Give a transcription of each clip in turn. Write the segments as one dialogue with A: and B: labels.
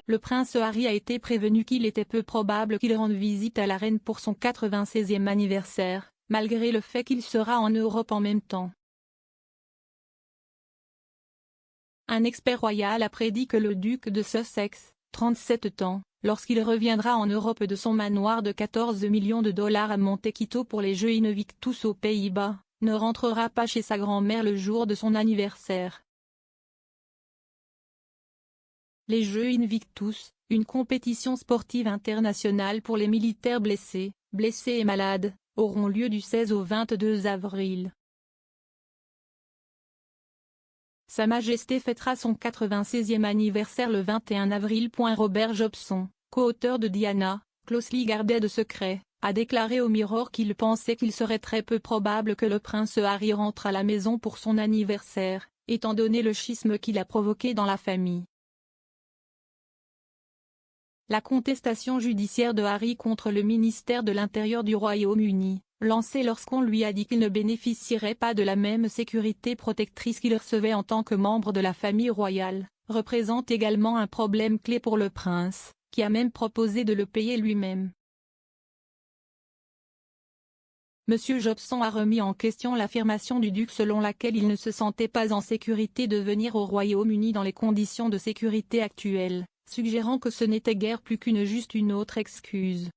A: le prince Harry a été prévenu qu'il était peu probable qu'il rende visite à la reine pour son 96e anniversaire, malgré le fait qu'il sera en Europe en même temps. Un expert royal a prédit que le duc de Sussex, 37 ans, lorsqu'il reviendra en Europe de son manoir de 14 millions de dollars à Montecito pour les Jeux Invictus aux Pays-Bas, ne rentrera pas chez sa grand-mère le jour de son anniversaire. Les Jeux Invictus, une compétition sportive internationale pour les militaires blessés et malades, auront lieu du 16 au 22 avril. Sa Majesté fêtera son 96e anniversaire le 21 avril. Robert Jobson, co-auteur de Diana, Closely Guarded Secret, a déclaré au Mirror qu'il pensait qu'il serait très peu probable que le prince Harry rentre à la maison pour son anniversaire, étant donné le schisme qu'il a provoqué dans la famille. La contestation judiciaire de Harry contre le ministère de l'Intérieur du Royaume-Uni, lancée lorsqu'on lui a dit qu'il ne bénéficierait pas de la même sécurité protectrice qu'il recevait en tant que membre de la famille royale, représente également un problème clé pour le prince, qui a même proposé de le payer lui-même. M. Jobson a remis en question l'affirmation du duc selon laquelle il ne se sentait pas en sécurité de venir au Royaume-Uni dans les conditions de sécurité actuelles, suggérant que ce n'était guère plus une autre excuse.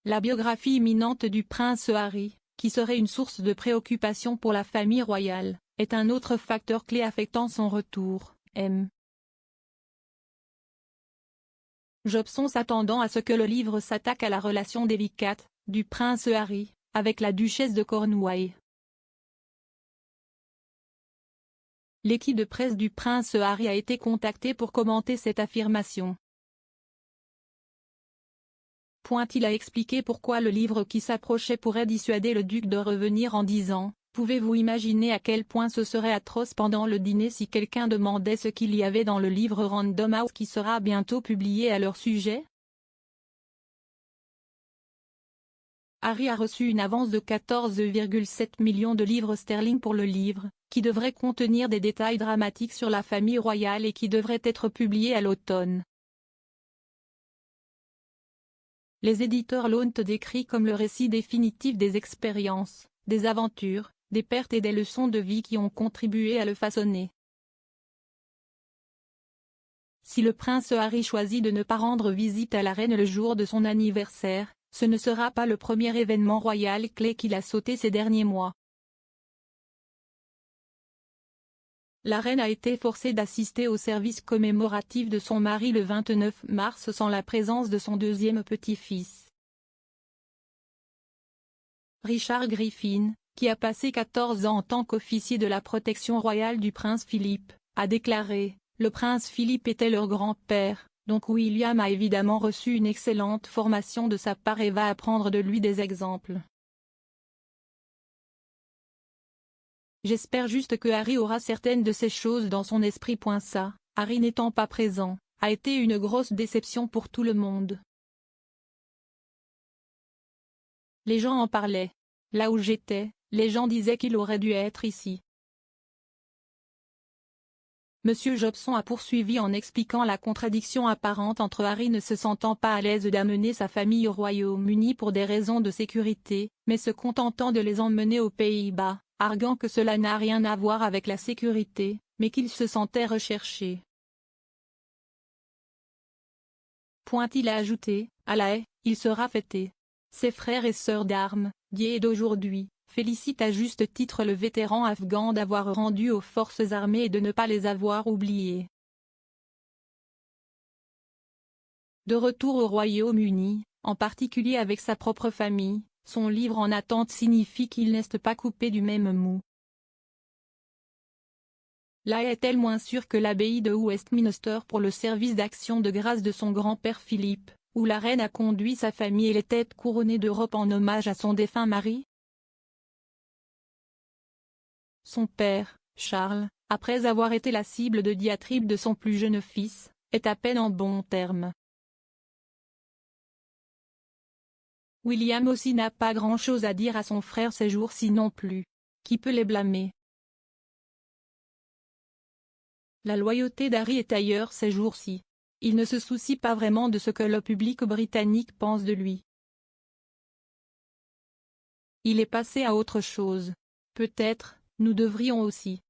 A: La biographie imminente du prince Harry, qui serait une source de préoccupation pour la famille royale, est un autre facteur clé affectant son retour. M. Jobson s'attendant à ce que le livre s'attaque à la relation délicate du prince Harry avec la duchesse de Cornouailles. L'équipe de presse du prince Harry a été contactée pour commenter cette affirmation. Il a expliqué pourquoi le livre qui s'approchait pourrait dissuader le duc de revenir en disant « Pouvez-vous imaginer à quel point ce serait atroce pendant le dîner si quelqu'un demandait ce qu'il y avait dans le livre Random House qui sera bientôt publié à leur sujet ?» Harry a reçu une avance de 14,7 millions de livres sterling pour le livre, qui devrait contenir des détails dramatiques sur la famille royale et qui devrait être publié à l'automne. Les éditeurs l'ont décrit comme le récit définitif des expériences, des aventures, des pertes et des leçons de vie qui ont contribué à le façonner. Si le prince Harry choisit de ne pas rendre visite à la reine le jour de son anniversaire, ce ne sera pas le premier événement royal clé qu'il a sauté ces derniers mois. La reine a été forcée d'assister au service commémoratif de son mari le 29 mars sans la présence de son deuxième petit-fils. Richard Griffin, qui a passé 14 ans en tant qu'officier de la protection royale du prince Philippe, a déclaré « Le prince Philippe était leur grand-père, donc William a évidemment reçu une excellente formation de sa part et va apprendre de lui des exemples. J'espère juste que Harry aura certaines de ces choses dans son esprit. » Ça, Harry n'étant pas présent, a été une grosse déception pour tout le monde. Les gens en parlaient. Là où j'étais, les gens disaient qu'il aurait dû être ici. M. Jobson a poursuivi en expliquant la contradiction apparente entre Harry ne se sentant pas à l'aise d'amener sa famille au Royaume-Uni pour des raisons de sécurité, mais se contentant de les emmener aux Pays-Bas, arguant que cela n'a rien à voir avec la sécurité, mais qu'il se sentait recherché. Il a ajouté, à La Haye, il sera fêté. Ses frères et sœurs d'armes, d'hier et d'aujourd'hui, félicitent à juste titre le vétéran afghan d'avoir rendu aux forces armées et de ne pas les avoir oubliés. De retour au Royaume-Uni, en particulier avec sa propre famille, son livre en attente signifie qu'il n'est pas coupé du même moule. La Haye est-elle moins sûre que l'abbaye de Westminster pour le service d'action de grâce de son grand-père Philippe, où la reine a conduit sa famille et les têtes couronnées d'Europe en hommage à son défunt mari? Son père, Charles, après avoir été la cible de diatribes de son plus jeune fils, est à peine en bons termes. William aussi n'a pas grand-chose à dire à son frère ces jours-ci non plus. Qui peut les blâmer? La loyauté d'Harry est ailleurs ces jours-ci. Il ne se soucie pas vraiment de ce que le public britannique pense de lui. Il est passé à autre chose. Peut-être, nous devrions aussi.